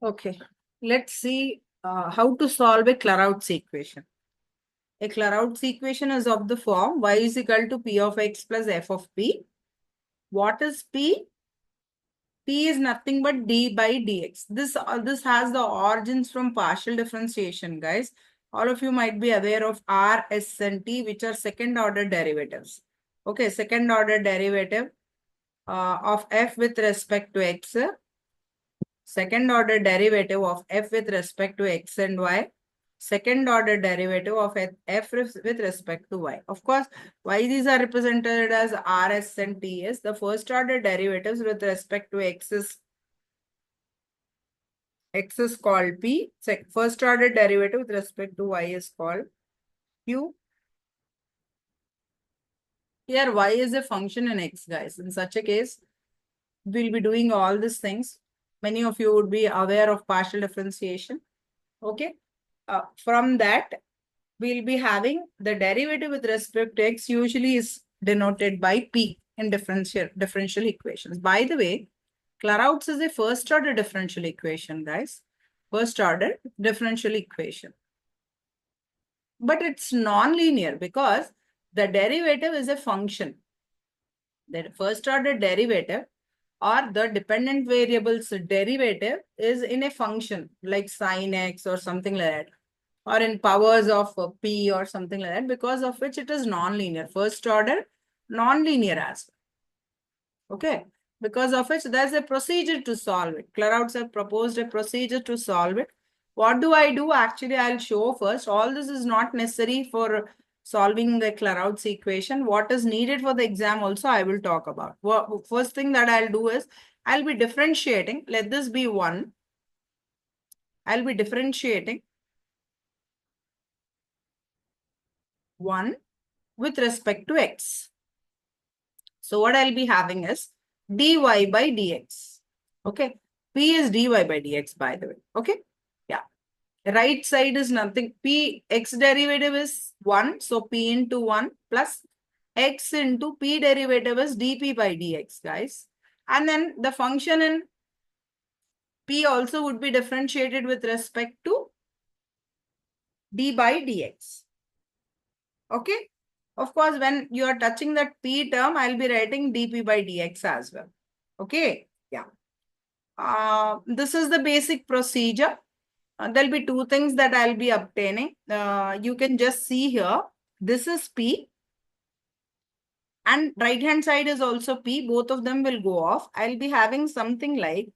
Okay, let's see how to solve a Clairaut's equation. A Clairaut's equation is of the form y is equal to p of x plus f of p. What is p? P is nothing but d by dx. This has the origins from partial differentiation, guys. All of you might be aware of R, S, and T, which are second order derivatives. Okay, second order derivative of f with respect to x, second order derivative of f with respect to x and y, second order derivative of f with respect to y. Of course, why these are represented as R, S, and T is the first order derivatives with respect to x is called p. First order derivative with respect to y is called q. Here y is a function in x, guys. In such a case, we'll be doing all these things. Many of you would be aware of partial differentiation. Okay. From that, we'll be having the derivative with respect to x usually is denoted by p in differential equations. By the way, Clairaut's is a first order differential equation, guys. First order differential equation. But it's non-linear because the derivative is a function. The first order derivative or the dependent variable's derivative is in a function like sine x or something like that, or in powers of p or something like that, because of which it is non-linear. First order, non-linear as well. Okay. Because of which there's a procedure to solve it. Clairaut have proposed a procedure to solve it. What do I do? Actually, I'll show first. All this is not necessary for solving the Clairaut's equation. What is needed for the exam also I will talk about. First thing that I'll do is I'll be differentiating. Let this be 1. I'll be differentiating 1 with respect to x. So what I'll be having is dy by dx. Okay. P is dy by dx, by the way. Okay. Yeah. Right side is nothing. P, x derivative is 1. So P into 1 plus x into P derivative is dP by dx, guys. And then the function in P also would be differentiated with respect to d by dx. Okay. Of course, when you are touching that P term, I'll be writing dP by dx as well. Okay. Yeah. This is the basic procedure. There'll be two things that I'll be obtaining. You can just see here. This is P. And right hand side is also P. Both of them will go off. I'll be having something like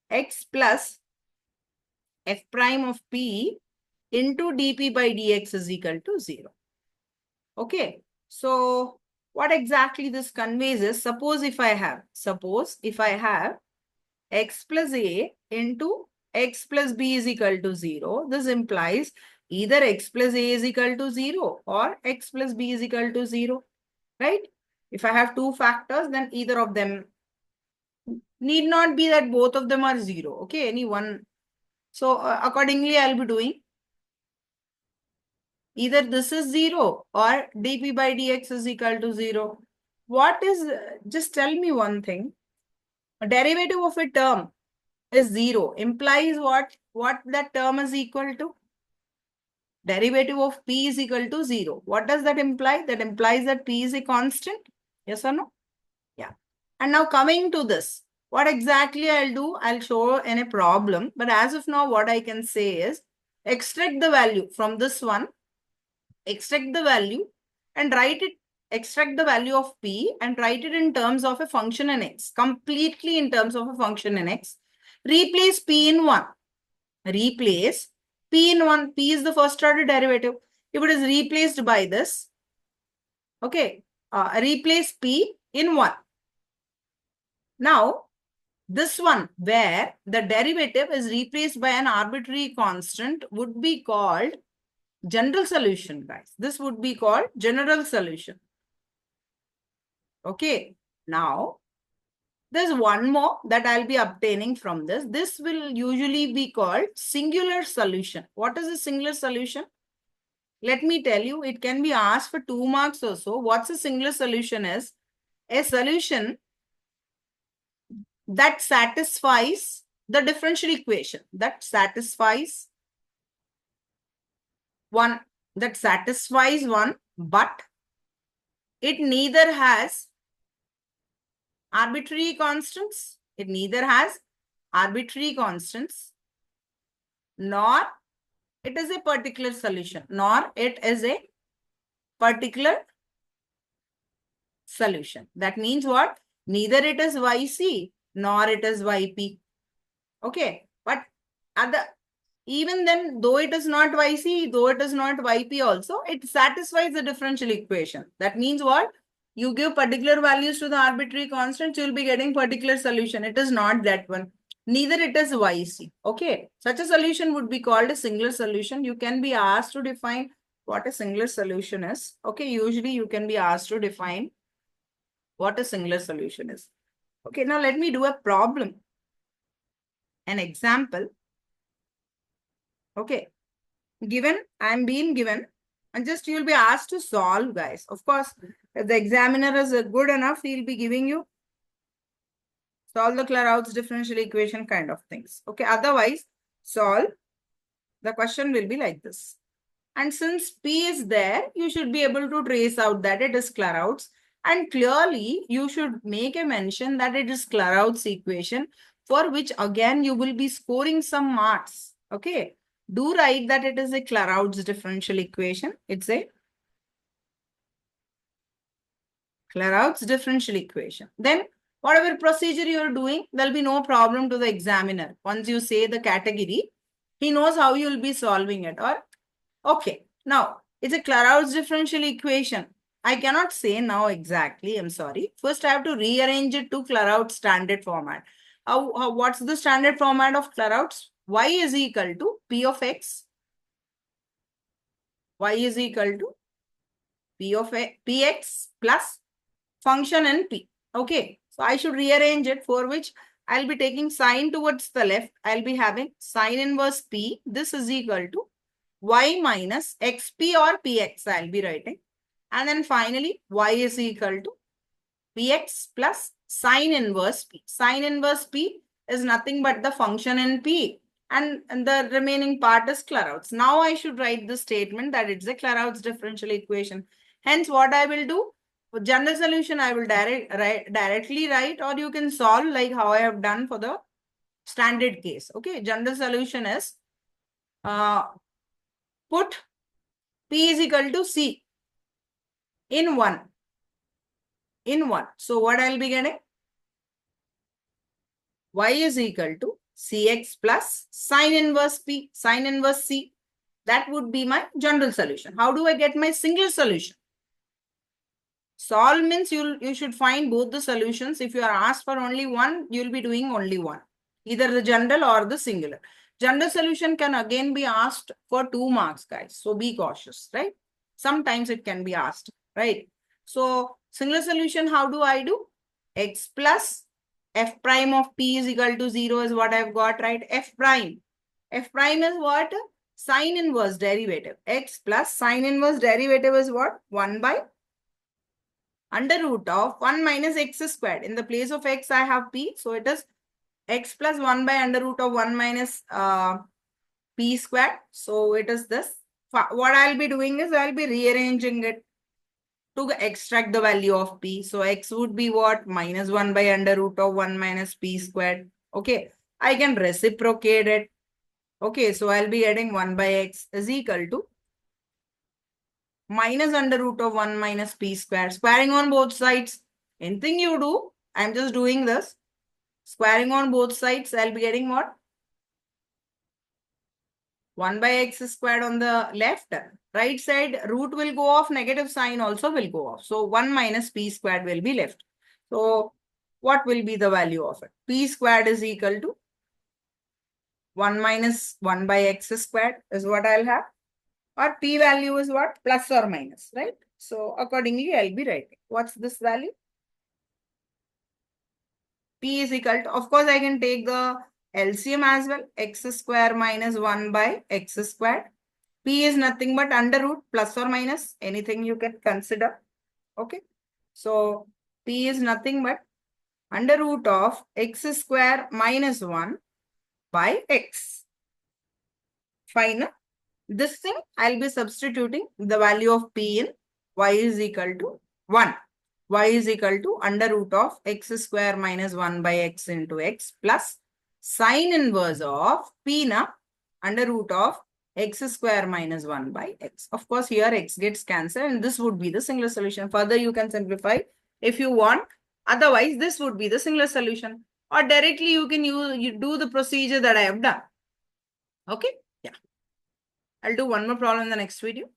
x plus f prime of P into dP by dx is equal to 0. Okay. So what exactly this conveys is, suppose if I have x plus a into x plus b is equal to 0, this implies either x plus a is equal to 0 or x plus b is equal to 0, right? If I have two factors, then either of them need not be that both of them are 0. Okay, any one. So accordingly, I'll be doing either this is 0 or dP by dx is equal to 0. What is, just tell me one thing. A derivative of a term is 0 implies what that term is equal to. Derivative of p is equal to 0. What does that imply? That implies that p is a constant. Yes or no? Yeah. And now coming to this, what exactly I'll do, I'll show in a problem. But as of now, what I can say is extract the value from this one, extract the value and write it, extract the value of p and write it in terms of a function in x, completely in terms of a function in x. Replace p in 1. Replace p in 1. P is the first order derivative. If it is replaced by this, okay, replace p in 1. Now, this one where the derivative is replaced by an arbitrary constant would be called general solution, guys. This would be called general solution. Okay. Now, there's one more that I'll be obtaining from this. This will usually be called singular solution. What is a singular solution? Let me tell you, it can be asked for 2 marks or so. What's a singular solution is? A solution that satisfies the differential equation that satisfies one, but it neither has arbitrary constants, nor it is a particular solution, That means what? Neither it is YC nor it is YP. Okay. But even then, though it is not YC, though it is not YP also, it satisfies the differential equation. That means what? You give particular values to the arbitrary constants, you will be getting particular solution. It is not that one. Neither it is YC. Okay. Such a solution would be called a singular solution. You can be asked to define what a singular solution is. Okay. Usually you can be asked to define what a singular solution is. Okay. Now let me do a problem. An example. Okay. I'm being given, and just you'll be asked to solve, guys. Of course, if the examiner is good enough, he'll be giving you solve the Clairaut's differential equation kind of things. Okay. Otherwise, solve. The question will be like this. And since P is there, you should be able to trace out that it is Clairaut's. And clearly, you should make a mention that it is Clairaut's equation, for which again you will be scoring some marks. Okay. Do write that it is a Clairaut's differential equation. It's a Clairaut's differential equation. Then whatever procedure you are doing, there'll be no problem to the examiner. Once you say the category, he knows how you will be solving it. Or okay. Now, it's a Clairaut's differential equation. I cannot say now exactly. I'm sorry. First, I have to rearrange it to Clairaut's standard format. What's the standard format of Clairaut's? Y is equal to P of X. Y is equal to P of Px plus function in P. Okay. So I should rearrange it, for which I'll be taking sign towards the left. I'll be having sine inverse P. This is equal to y minus xp or px I'll be writing. And then finally, y is equal to px plus sine inverse p. Sine inverse p is nothing but the function in p. And the remaining part is Clairaut's. Now I should write the statement that it's a Clairaut's differential equation. Hence, what I will do, for general solution, I will directly write, or you can solve like how I have done for the standard case. Okay, general solution is put P is equal to C in 1. So what I'll be getting? Y is equal to Cx plus sine inverse P, sine inverse C. That would be my general solution. How do I get my single solution? Solve means you should find both the solutions. If you are asked for only one, you'll be doing only one. Either the general or the singular. General solution can again be asked for 2 marks, guys. So be cautious, right? Sometimes it can be asked, right? So singular solution, how do I do? X plus f prime of P is equal to 0 is what I've got, right? F prime. F prime is what? Sine inverse derivative. X plus sine inverse derivative is what? 1 by under root of 1 minus x squared. In the place of x, I have P. So it is x plus 1 by under root of 1 minus P squared. So it is this. What I'll be doing is I'll be rearranging it to extract the value of P. So x would be what? Minus 1 by under root of 1 minus P squared. Okay. I can reciprocate it. Okay. So I'll be getting 1 by x is equal to minus under root of 1 minus P squared. Squaring on both sides. Anything you do, I'm just doing this. Squaring on both sides, I'll be getting what? 1 by x squared on the left. Right side, root will go off, negative sign also will go off. So 1 minus P squared will be left. So what will be the value of it? P squared is equal to 1 minus 1 by x squared is what I'll have. Or P value is what? Plus or minus, right? So accordingly, I'll be writing. What's this value? P is equal to, of course, I can take the LCM as well. X square minus 1 by x squared. P is nothing but under root plus or minus. Anything you can consider. Okay. So P is nothing but under root of x square minus 1 by x. Fine. This thing I'll be substituting the value of p in y is equal to 1. Y is equal to under root of x square minus 1 by x into x plus sine inverse of p na under root of x square minus 1 by x. Of course, here x gets cancelled and this would be the singular solution. Further, you can simplify if you want. Otherwise, this would be the singular solution. Or directly you can you do the procedure that I have done. Okay? Yeah. I'll do one more problem in the next video.